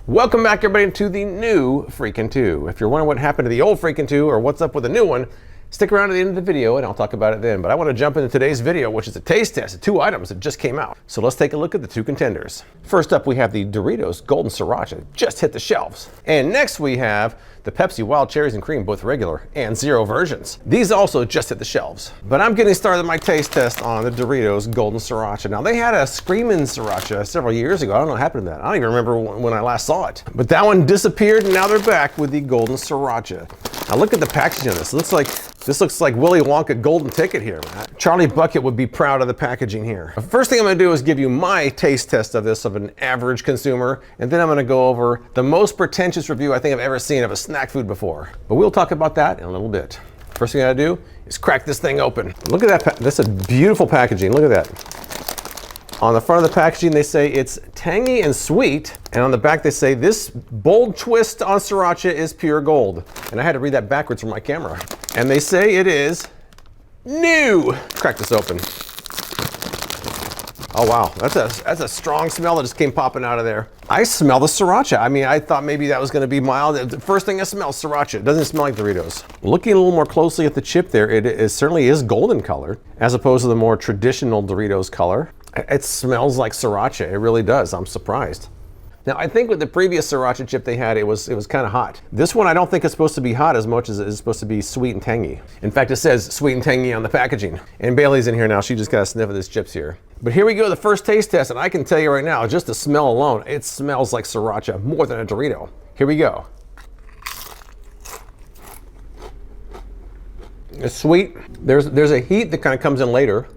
Welcome back everybody to the new Freakin' 2. If you're wondering what happened to the old Freakin' 2 or what's up with the new one, stick around to the end of the video and I'll talk about it then. But I want to jump into today's video, which is a taste test of two items that just came out. So let's take a look at the two contenders. First up, we have the Doritos Golden Sriracha, just hit the shelves. And next we have the Pepsi Wild Cherries and Cream, both regular and zero versions. These also just hit the shelves. But I'm getting started my taste test on the Doritos Golden Sriracha. Now they had a Screamin' Sriracha several years ago. I don't know what happened to that. I don't even remember when I last saw it. But that one disappeared and now they're back with the Golden Sriracha. Now look at the packaging of this. This looks like Willy Wonka golden ticket here, man. Charlie Bucket would be proud of the packaging here. The first thing I'm gonna do is give you my taste test of this of an average consumer, and then I'm gonna go over the most pretentious review I think I've ever seen of a snack food before. But we'll talk about that in a little bit. First thing I gotta do is crack this thing open. Look at that, that's a beautiful packaging, look at that. On the front of the packaging, they say it's tangy and sweet. And on the back, they say this bold twist on Sriracha is pure gold. And I had to read that backwards from my camera. And they say it is new. Crack this open. Oh wow, that's a strong smell that just came popping out of there. I smell the Sriracha. I mean, I thought maybe that was gonna be mild. The first thing I smell is Sriracha. It doesn't smell like Doritos. Looking a little more closely at the chip there, it certainly is golden color, as opposed to the more traditional Doritos color. It smells like Sriracha, it really does. I'm surprised. Now, I think with the previous Sriracha chip they had, it was kind of hot. This one, I don't think it's supposed to be hot as much as it is supposed to be sweet and tangy. In fact, it says sweet and tangy on the packaging. And Bailey's in here now, she just got a sniff of this chips here. But here we go, the first taste test, and I can tell you right now, just the smell alone, it smells like Sriracha more than a Dorito. Here we go. It's sweet. There's a heat that kind of comes in later.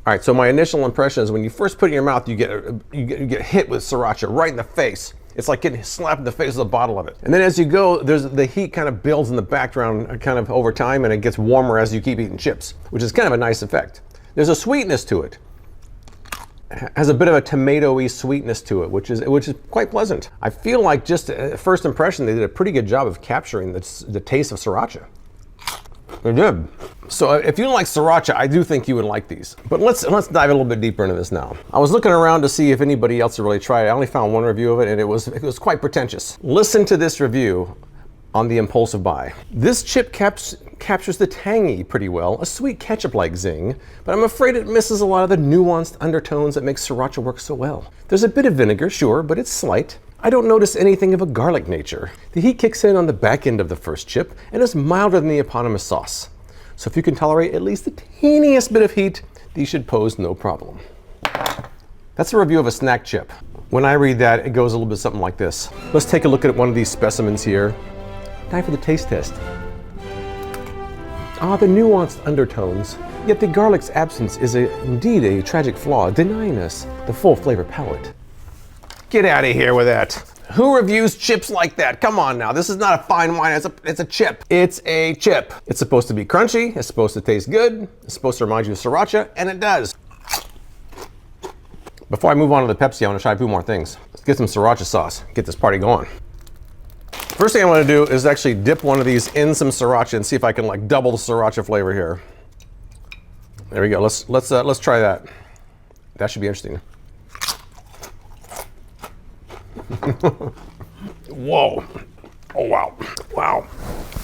All right, so my initial impression is when you first put it in your mouth, you get hit with Sriracha right in the face. It's like getting slapped in the face with a bottle of it. And then as you go, the heat kind of builds in the background kind of over time, and it gets warmer as you keep eating chips, which is kind of a nice effect. There's a sweetness to it. It has a bit of a tomatoey sweetness to it, which is quite pleasant. I feel like just at first impression, they did a pretty good job of capturing the taste of Sriracha. They did. So if you like Sriracha, I do think you would like these. But let's dive a little bit deeper into this now. I was looking around to see if anybody else had really tried it. I only found one review of it, and it was quite pretentious. Listen to this review on the impulsive buy. This chip captures the tangy pretty well, a sweet ketchup-like zing, but I'm afraid it misses a lot of the nuanced undertones that make Sriracha work so well. There's a bit of vinegar, sure, but it's slight. I don't notice anything of a garlic nature. The heat kicks in on the back end of the first chip and is milder than the eponymous sauce. So if you can tolerate at least the teeniest bit of heat, these should pose no problem. That's a review of a snack chip. When I read that, it goes a little bit something like this. Let's take a look at one of these specimens here. Time for the taste test. Ah, the nuanced undertones. Yet the garlic's absence is indeed a tragic flaw, denying us the full flavor palette. Get out of here with that. Who reviews chips like that? Come on now, this is not a fine wine, it's a chip. It's a chip. It's supposed to be crunchy, it's supposed to taste good, it's supposed to remind you of Sriracha, and it does. Before I move on to the Pepsi, I want to try a few more things. Let's get some Sriracha sauce, get this party going. First thing I want to do is actually dip one of these in some Sriracha and see if I can like double the Sriracha flavor here. There we go, let's try that. That should be interesting. Whoa. Oh, wow. Wow.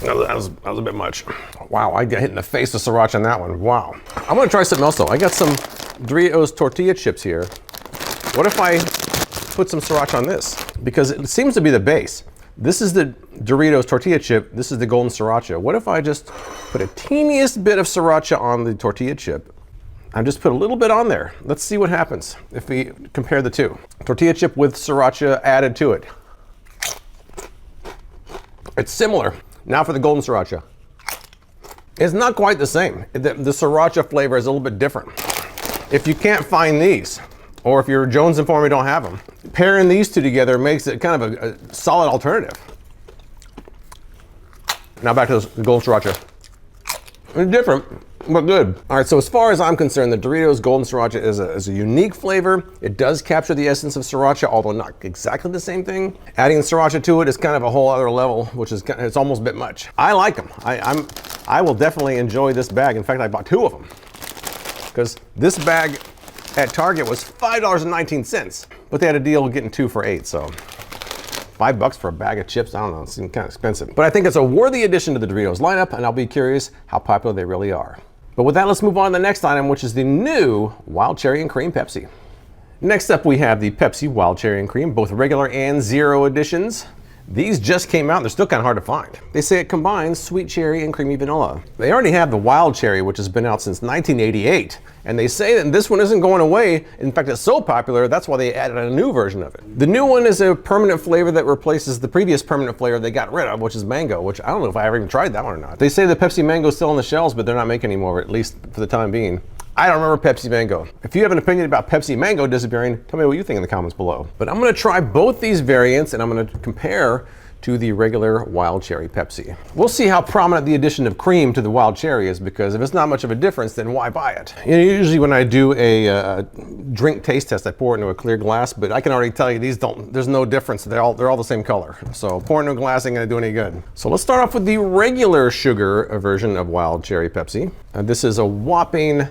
That was a bit much. Wow, I got hit in the face with Sriracha on that one. Wow. I'm gonna try something else though. I got some Doritos tortilla chips here. What if I put some Sriracha on this? Because it seems to be the base. This is the Doritos tortilla chip. This is the Golden Sriracha. What if I just put a teeniest bit of Sriracha on the tortilla chip? I just put a little bit on there. Let's see what happens if we compare the two. Tortilla chip with Sriracha added to it. It's similar. Now for the Golden Sriracha. It's not quite the same. The Sriracha flavor is a little bit different. If you can't find these, or if you're jonesing for them and don't have them, pairing these two together makes it kind of a solid alternative. Now back to the Golden Sriracha. It's different, but good. All right, so as far as I'm concerned, the Doritos Golden Sriracha is a unique flavor. It does capture the essence of Sriracha, although not exactly the same thing. Adding Sriracha to it is kind of a whole other level, which is it's almost a bit much. I like them. I will definitely enjoy this bag. In fact, I bought two of them because this bag at Target was $5.19. but they had a deal getting 2 for $8, so $5 for a bag of chips, I don't know, it seems kind of expensive. But I think it's a worthy addition to the Doritos lineup, and I'll be curious how popular they really are. But with that, let's move on to the next item, which is the new Wild Cherry and Cream Pepsi. Next up, we have the Pepsi Wild Cherry and Cream, both regular and zero editions. These just came out, and they're still kind of hard to find. They say it combines sweet cherry and creamy vanilla. They already have the wild cherry, which has been out since 1988, and they say that this one isn't going away. In fact, it's so popular, that's why they added a new version of it. The new one is a permanent flavor that replaces the previous permanent flavor they got rid of, which is mango, which I don't know if I ever even tried that one or not. They say the Pepsi Mango is still on the shelves, but they're not making any more, at least for the time being. I don't remember Pepsi Mango. If you have an opinion about Pepsi Mango disappearing, tell me what you think in the comments below. But I'm gonna try both these variants, and I'm gonna compare to the regular Wild Cherry Pepsi. We'll see how prominent the addition of cream to the Wild Cherry is, because if it's not much of a difference, then why buy it? You know, usually when I do a drink taste test, I pour it into a clear glass, but I can already tell you there's no difference. They're all the same color. So pouring into a glass ain't gonna do any good. So let's start off with the regular sugar version of Wild Cherry Pepsi. This is a whopping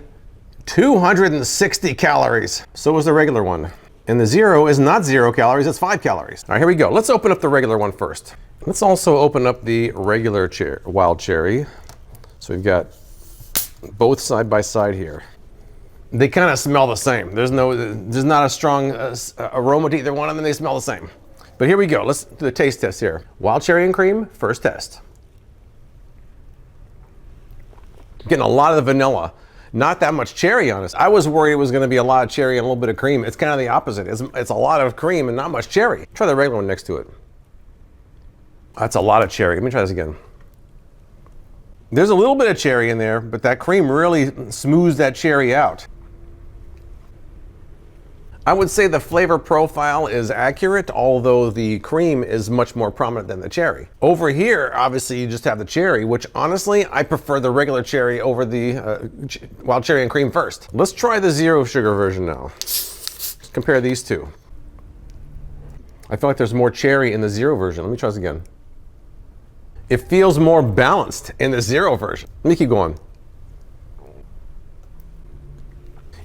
260 calories. So is the regular one. And the zero is not 0 calories, it's 5 calories. All right, here we go. Let's open up the regular one first. Let's also open up the regular Wild Cherry. So we've got both side by side here. They kind of smell the same. There's not a strong aroma to either one of them. They smell the same. But here we go. Let's do the taste test here. Wild Cherry and Cream, first test. Getting a lot of the vanilla. Not that much cherry on it. I was worried it was going to be a lot of cherry and a little bit of cream. It's kind of the opposite. It's a lot of cream and not much cherry. Try the regular one next to it. That's a lot of cherry. Let me try this again. There's a little bit of cherry in there, but that cream really smooths that cherry out. I would say the flavor profile is accurate, although the cream is much more prominent than the cherry. Over here, obviously, you just have the cherry, which honestly, I prefer the regular cherry over the Wild Cherry and Cream first. Let's try the zero sugar version now. Let's compare these two. I feel like there's more cherry in the zero version. Let me try this again. It feels more balanced in the zero version. Let me keep going.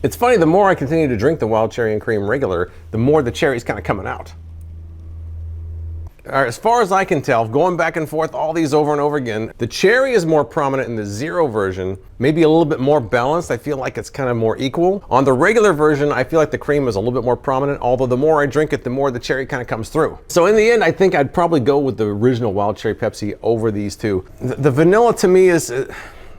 It's funny, the more I continue to drink the Wild Cherry and Cream regular, the more the cherry's kind of coming out. All right, as far as I can tell, going back and forth all these over and over again, the cherry is more prominent in the zero version, maybe a little bit more balanced. I feel like it's kind of more equal. On the regular version, I feel like the cream is a little bit more prominent, although the more I drink it, the more the cherry kind of comes through. So in the end, I think I'd probably go with the original Wild Cherry Pepsi over these two. The vanilla to me is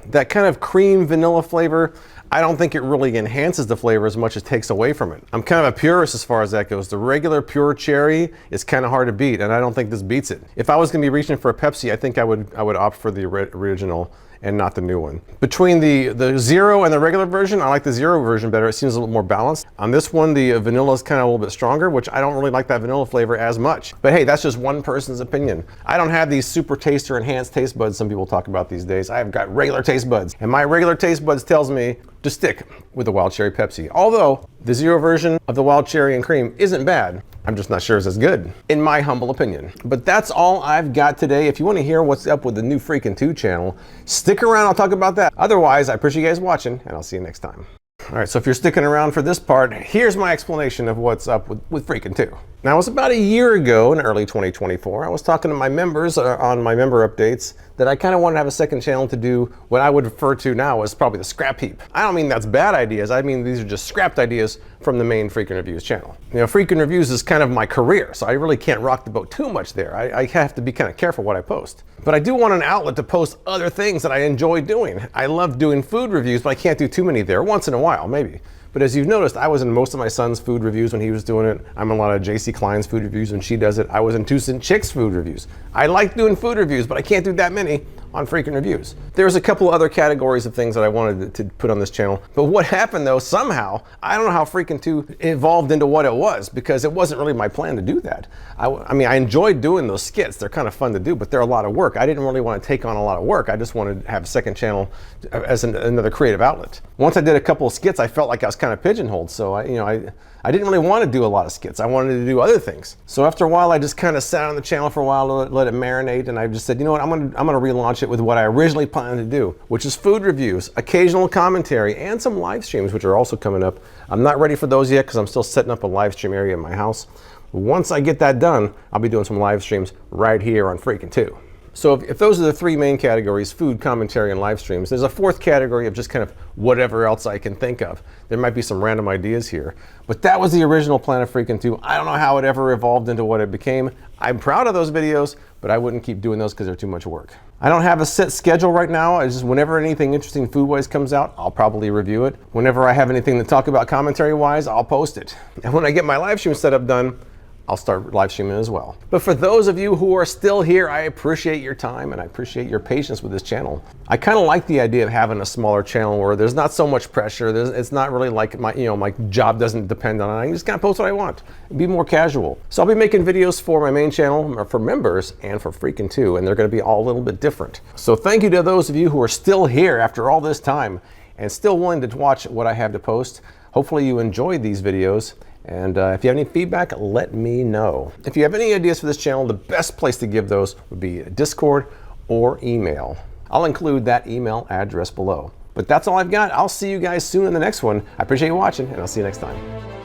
that kind of cream vanilla flavor. I don't think it really enhances the flavor as much as takes away from it. I'm kind of a purist as far as that goes. The regular pure cherry is kind of hard to beat, and I don't think this beats it. If I was going to be reaching for a Pepsi, I think I would opt for the original and not the new one. Between the zero and the regular version, I like the zero version better. It seems a little more balanced. On this one, the vanilla is kind of a little bit stronger, which I don't really like that vanilla flavor as much. But hey, that's just one person's opinion. I don't have these super taste or enhanced taste buds some people talk about these days. I've got regular taste buds, and my regular taste buds tells me to stick with the Wild Cherry Pepsi. Although the zero version of the Wild Cherry and Cream isn't bad. I'm just not sure it's as good, in my humble opinion. But that's all I've got today. If you want to hear what's up with the new Freakin' 2 channel, stick around, I'll talk about that. Otherwise, I appreciate you guys watching, and I'll see you next time. All right, so if you're sticking around for this part, here's my explanation of what's up with Freakin' 2. Now, it was about a year ago in early 2024, I was talking to my members on my member updates that I kind of wanted to have a second channel to do what I would refer to now as probably the scrap heap. I don't mean that's bad ideas, I mean these are just scrapped ideas from the main Freakin' Reviews channel. You know, Freakin' Reviews is kind of my career, so I really can't rock the boat too much there. I have to be kind of careful what I post. But I do want an outlet to post other things that I enjoy doing. I love doing food reviews, but I can't do too many there, once in a while, maybe. But as you've noticed, I was in most of my son's food reviews when he was doing it. I'm in a lot of JC Klein's food reviews when she does it. I was in 2 Cent Chick's food reviews. I like doing food reviews, but I can't do that many on Freakin' Reviews. There's a couple other categories of things that I wanted to put on this channel. But what happened though, somehow, I don't know how Freakin' 2 evolved into what it was, because it wasn't really my plan to do that. I mean, I enjoyed doing those skits. They're kind of fun to do, but they're a lot of work. I didn't really want to take on a lot of work. I just wanted to have a second channel as another creative outlet. Once I did a couple of skits, I felt like I was kind of pigeonholed. So I I didn't really want to do a lot of skits. I wanted to do other things. So after a while, I just kind of sat on the channel for a while to let it marinate, and I just said, you know what, I'm gonna relaunch it with what I originally planned to do, which is food reviews, occasional commentary, and some live streams, which are also coming up. I'm not ready for those yet because I'm still setting up a live stream area in my house. Once I get that done, I'll be doing some live streams right here on Freakin' too. So if those are the three main categories, food, commentary, and live streams, there's a fourth category of just kind of whatever else I can think of. There might be some random ideas here, but that was the original plan of Freakin' 2. I don't know how it ever evolved into what it became. I'm proud of those videos, but I wouldn't keep doing those because they're too much work. I don't have a set schedule right now. I just, whenever anything interesting food-wise comes out, I'll probably review it. Whenever I have anything to talk about commentary-wise, I'll post it. And when I get my live stream setup done, I'll start live streaming as well. But for those of you who are still here, I appreciate your time and I appreciate your patience with this channel. I kind of like the idea of having a smaller channel where there's not so much pressure. It's not really like my job doesn't depend on it. I can just kind of post what I want. Be more casual. So I'll be making videos for my main channel, for members, and for Freakin' 2, and they're going to be all a little bit different. So thank you to those of you who are still here after all this time and still willing to watch what I have to post. Hopefully you enjoyed these videos. And if you have any feedback, let me know. If you have any ideas for this channel, the best place to give those would be Discord or email. I'll include that email address below. But that's all I've got. I'll see you guys soon in the next one. I appreciate you watching, and I'll see you next time.